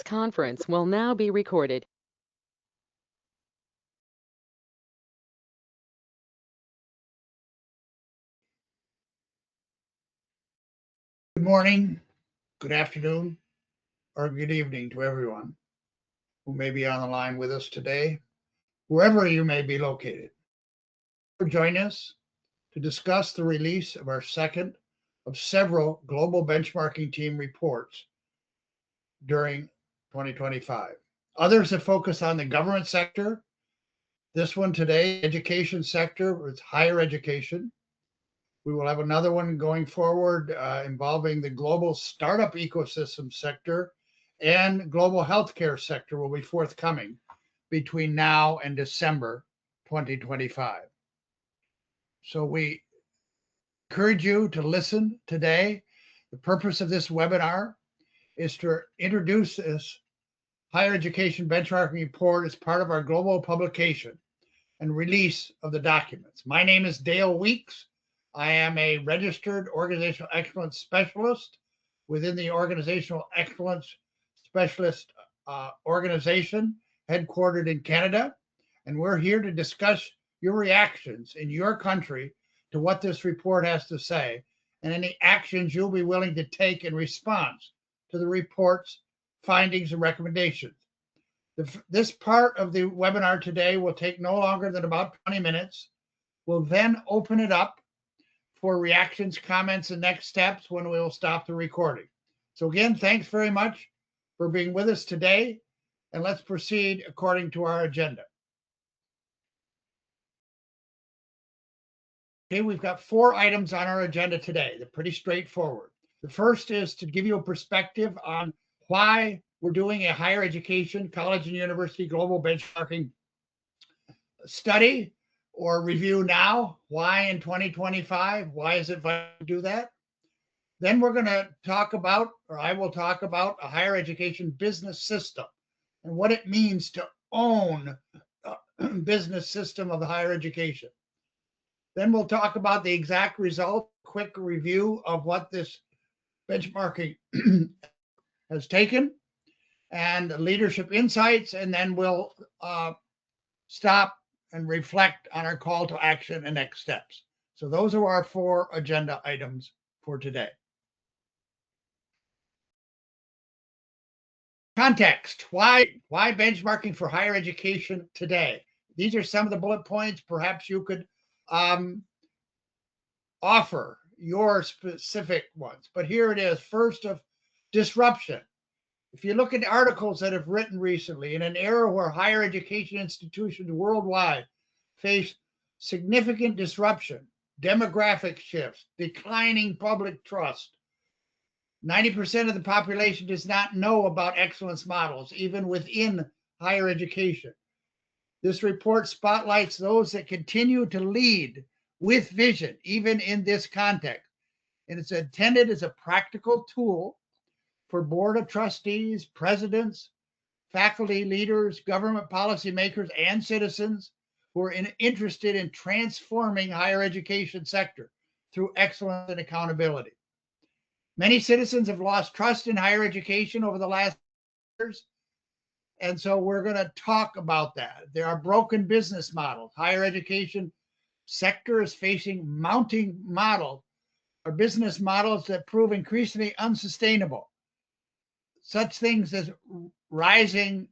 conference will now be recorded. Good morning, good afternoon, or good evening to everyone who may be on the line with us today, wherever you may be located. Join us to discuss the release of our second of several global benchmarking team reports during 2025. Others have focused on the government sector. This one today, education sector, with higher education. We will have another one going forward involving the global startup ecosystem sector, and global healthcare sector will be forthcoming between now and December 2025. So we encourage you to listen today. The purpose of this webinar is to introduce this higher education benchmarking report as part of our global publication and release of the documents. My name is Dale Weeks. I am a registered organizational excellence specialist within the Organizational Excellence Specialist organization headquartered in Canada. And we're here to discuss your reactions in your country to what this report has to say and any actions you'll be willing to take in response to the report's findings and recommendations. This part of the webinar today will take no longer than about 20 minutes. We'll then open it up for reactions, comments, and next steps when we will stop the recording. So again, thanks very much for being with us today, and let's proceed according to our agenda. Okay, we've got 4 items on our agenda today. They're pretty straightforward. The first is to give you a perspective on why we're doing a higher education, college and university global benchmarking study or review now. Why in 2025? Why is it vital to do that? Then we're going to talk about, or I will talk about, a higher education business system and what it means to own a business system of higher education. Then we'll talk about the exact result, quick review of what this benchmarking has taken, and leadership insights, and then we'll stop and reflect on our call to action and next steps. So those are our 4 agenda items for today. Context. Why benchmarking for higher education today? These are some of the bullet points. Perhaps you could offer your specific ones. But here it is. First, of disruption. If you look at articles that have written recently, in an era where higher education institutions worldwide face significant disruption, demographic shifts, declining public trust, 90% of the population does not know about excellence models, even within higher education. This report spotlights those that continue to lead with vision, even in this context. And it's intended as a practical tool for board of trustees, presidents, faculty leaders, government policymakers, and citizens who are interested in transforming higher education sector through excellence and accountability. Many citizens have lost trust in higher education over the last years, and so we're going to talk about that. There are broken business models. Higher education sector is facing mounting models or business models that prove increasingly unsustainable. Such things as rising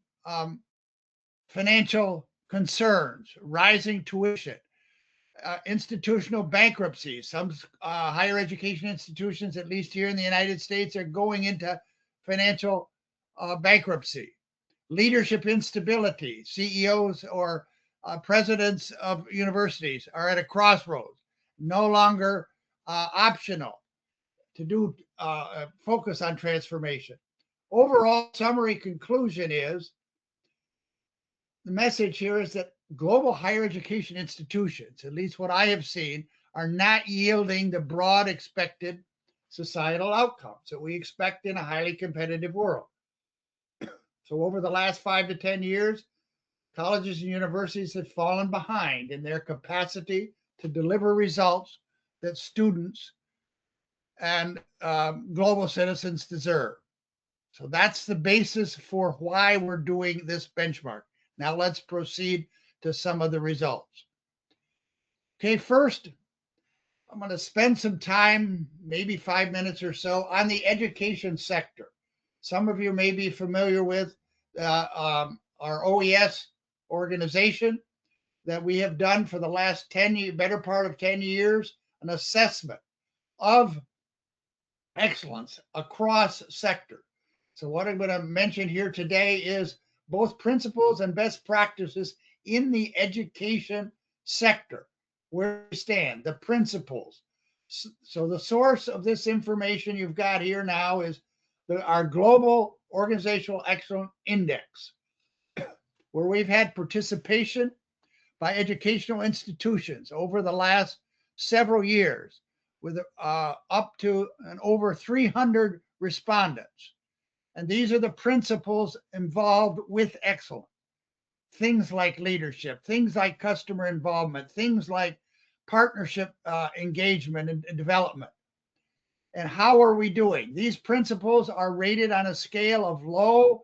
financial concerns, rising tuition, institutional bankruptcies. Some higher education institutions, at least here in the United States, are going into financial bankruptcy. Leadership instability. CEOs or presidents of universities are at a crossroads, no longer optional to do focus on transformation. Overall summary conclusion is, the message here is that global higher education institutions, at least what I have seen, are not yielding the broad expected societal outcomes that we expect in a highly competitive world. So over the last 5 to 10 years, colleges and universities have fallen behind in their capacity to deliver results that students and global citizens deserve. So that's the basis for why we're doing this benchmark. Now let's proceed to some of the results. Okay, first, I'm going to spend some time, maybe 5 minutes or so, on the education sector. Some of you may be familiar with our OES organization that we have done for the last 10 years, better part of 10 years, an assessment of excellence across sector. So what I'm going to mention here today is both principles and best practices in the education sector, where we stand, the principles. So the source of this information you've got here now is our Global Organizational Excellence Index, where we've had participation by educational institutions over the last several years with up to and over 300 respondents. And these are the principles involved with excellence. Things like leadership, things like customer involvement, things like partnership engagement and development. And how are we doing? These principles are rated on a scale of low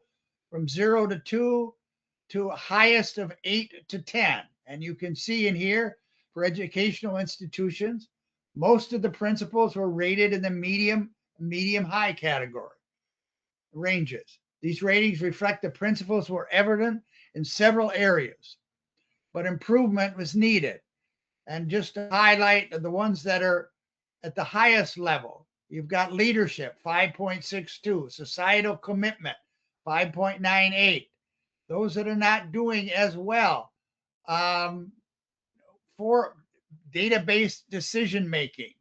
from 0 to 2 to highest of 8 to 10. And you can see in here for educational institutions, most of the principles were rated in the medium high category ranges. These ratings reflect the principles were evident in several areas, but improvement was needed. And just to highlight the ones that are at the highest level, you've got leadership, 5.62, societal commitment, 5.98. Those that are not doing as well, for database decision making,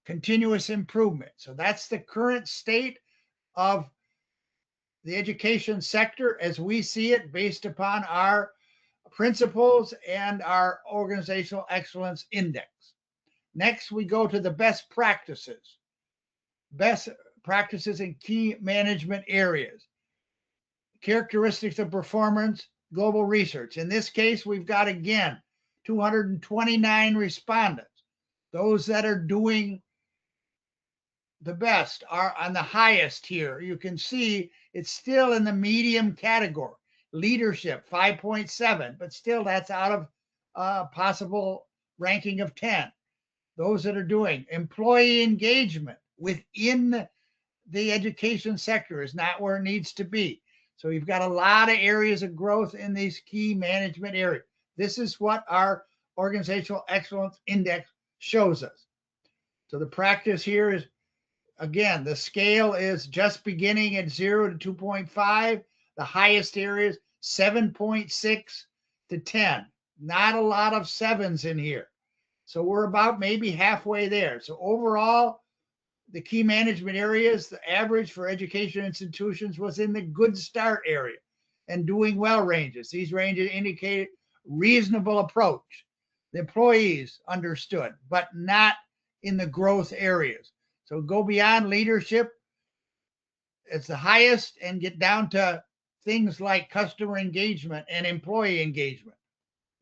continuous improvement. So that's the current state of the education sector as we see it based upon our principles and our organizational excellence index. Next, we go to the best practices. Best practices in key management areas. Characteristics of performance, global research. In this case, we've got again 229 respondents. Those that are doing the best are on the highest here. You can see it's still in the medium category. Leadership, 5.7, but still that's out of possible ranking of 10. Those that are doing employee engagement within the education sector is not where it needs to be. So you've got a lot of areas of growth in these key management areas. This is what our organizational excellence index shows us. So the practice here is, again, the scale is just beginning at 0 to 2.5. The highest areas 7.6 to 10. Not a lot of sevens in here. So we're about maybe halfway there. So overall, the key management areas, the average for education institutions was in the good start area and doing well ranges. These ranges indicated reasonable approach. The employees understood, but not in the growth areas. So go beyond leadership. It's the highest and get down to things like customer engagement and employee engagement.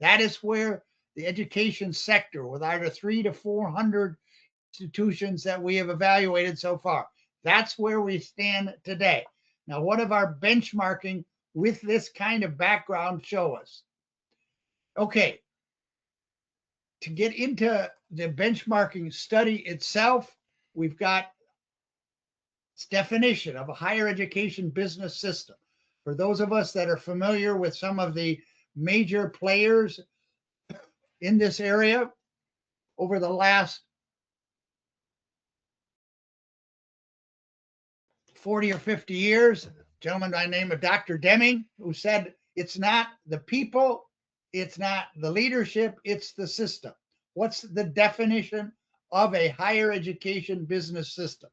That is where the education sector, with either 300 to 400 institutions that we have evaluated so far, that's where we stand today. Now, what have our benchmarking with this kind of background show us? Okay, to get into the benchmarking study itself, we've got its definition of a higher education business system. For those of us that are familiar with some of the major players in this area over the last 40 or 50 years, a gentleman by the name of Dr. Deming, who said it's not the people, it's not the leadership, it's the system. What's the definition of a higher education business system?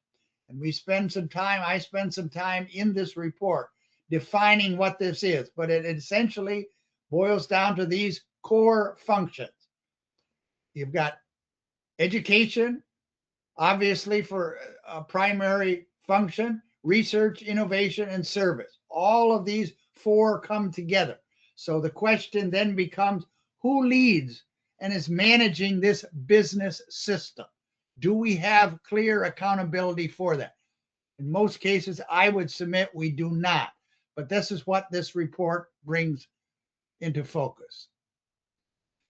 And I spend some time in this report defining what this is, but it essentially boils down to these core functions. You've got education, obviously for a primary function, research, innovation, and service. All of these four come together. So the question then becomes, who leads and is managing this business system? Do we have clear accountability for that? In most cases, I would submit we do not. But this is what this report brings into focus.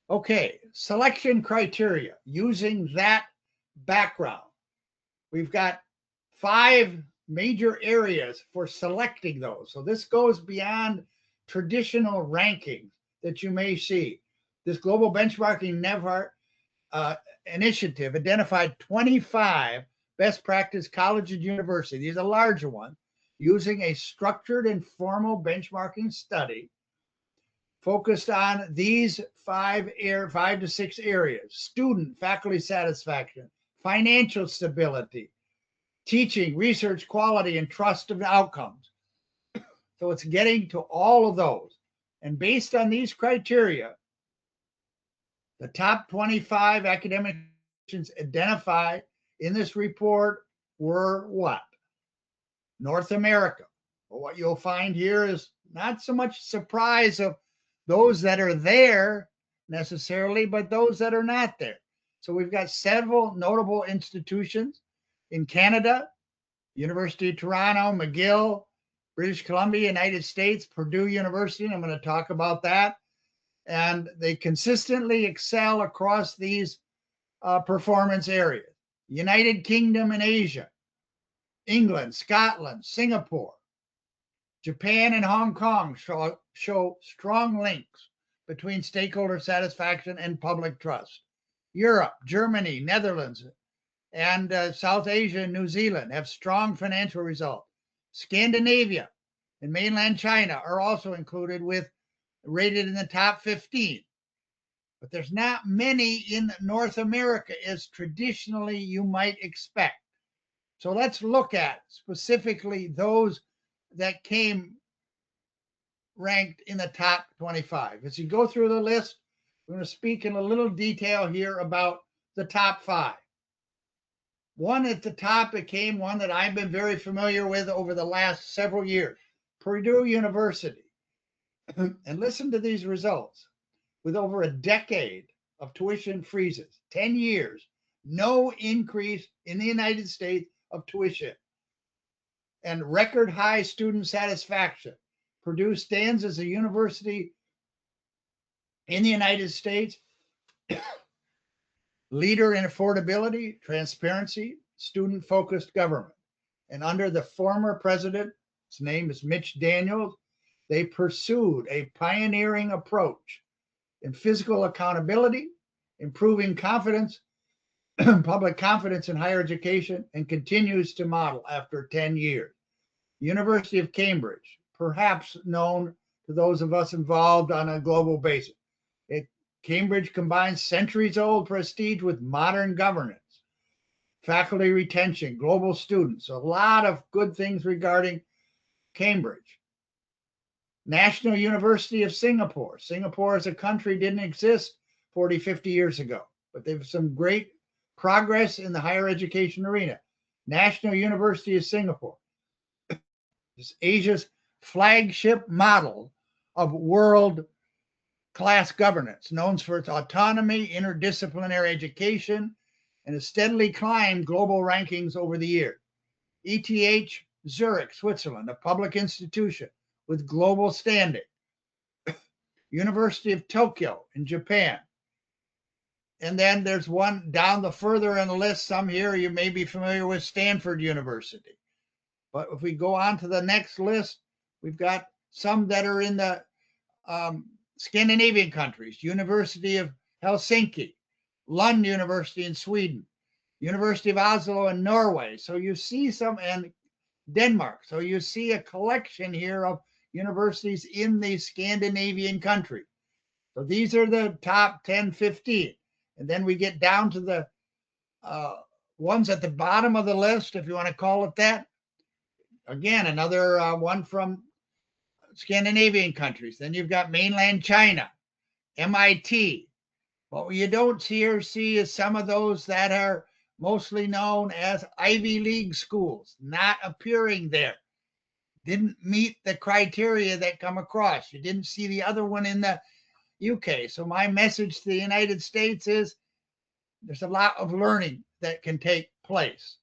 Okay, selection criteria. Using that background, we've got 5 major areas for selecting those. So this goes beyond traditional rankings that you may see. This global benchmarking initiative identified 25 best practice colleges and universities. These are larger ones, using a structured and formal benchmarking study focused on these 5 to 6 areas: student, faculty satisfaction, financial stability, teaching, research quality, and trust of outcomes. So it's getting to all of those. And based on these criteria, the top 25 academic institutions identified in this report were what? North America. Well, what you'll find here is not so much surprise of those that are there necessarily, but those that are not there. So we've got several notable institutions in Canada: University of Toronto, McGill, British Columbia, United States, Purdue University, and I'm going to talk about that. And they consistently excel across these performance areas. United Kingdom and Asia, England, Scotland, Singapore, Japan, and Hong Kong show strong links between stakeholder satisfaction and public trust. Europe, Germany, Netherlands, and South Asia and New Zealand have strong financial results. Scandinavia and mainland China are also included, with rated in the top 15. But there's not many in North America as traditionally you might expect. So let's look at specifically those that came ranked in the top 25. As you go through the list, we're going to speak in a little detail here about the top 5. One at the top became one that I've been very familiar with over the last several years: Purdue University. And listen to these results. With over a decade of tuition freezes, 10 years, no increase in the United States of tuition, and record high student satisfaction, Purdue stands as a university in the United States leader in affordability, transparency, student-focused government. And under the former president, his name is Mitch Daniels, they pursued a pioneering approach in physical accountability, improving confidence, public confidence in higher education, and continues to model after 10 years. University of Cambridge, perhaps known to those of us involved on a global basis. Cambridge combines centuries-old prestige with modern governance, faculty retention, global students, a lot of good things regarding Cambridge. National University of Singapore. Singapore as a country didn't exist 40, 50 years ago, but they've some great progress in the higher education arena. National University of Singapore is Asia's flagship model of world-class governance, known for its autonomy, interdisciplinary education, and has steadily climbed global rankings over the years. ETH Zurich, Switzerland, a public institution with global standing. University of Tokyo in Japan. And then there's one down the further in the list, some here you may be familiar with, Stanford University. But if we go on to the next list, we've got some that are in the Scandinavian countries: University of Helsinki, Lund University in Sweden, University of Oslo in Norway. So you see some, and Denmark. So you see a collection here of universities in the Scandinavian countries. So these are the top 10, 15. And then we get down to the ones at the bottom of the list, if you want to call it that. Again, another one from Scandinavian countries. Then you've got mainland China, MIT. What you don't see is some of those that are mostly known as Ivy League schools, not appearing there. Didn't meet the criteria that come across. You didn't see the other one in the UK. So my message to the United States is there's a lot of learning that can take place.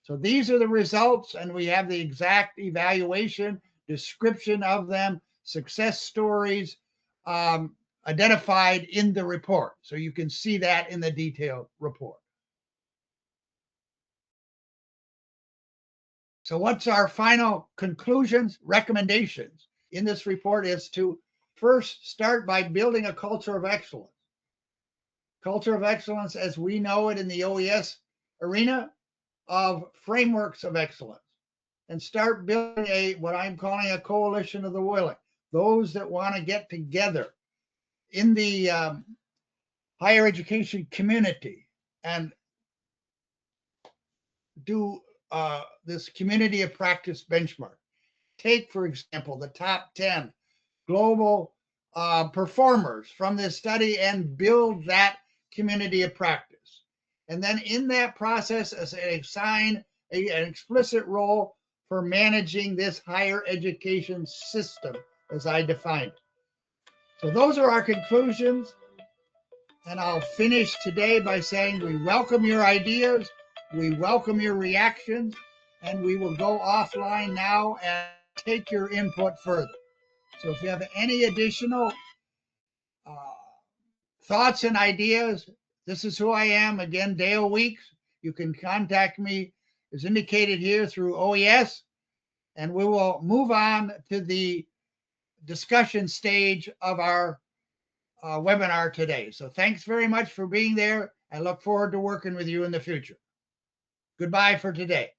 So these are the results, and we have the exact evaluation, description of them, success stories identified in the report. So you can see that in the detailed report. So what's our final conclusions, recommendations in this report is to first start by building a culture of excellence. Culture of excellence as we know it in the OES arena of frameworks of excellence, and start building what I'm calling a coalition of the willing, those that want to get together in the higher education community and do this community of practice benchmark. Take, for example, the top 10 global performers from this study and build that community of practice. And then in that process, assign an explicit role for managing this higher education system as I defined it. So those are our conclusions. And I'll finish today by saying we welcome your ideas, we welcome your reactions, and we will go offline now and take your input further. So if you have any additional thoughts and ideas, this is who I am. Again, Dale Weeks. You can contact me as indicated here through OES, and we will move on to the discussion stage of our webinar today. So thanks very much for being there. I look forward to working with you in the future. Goodbye for today.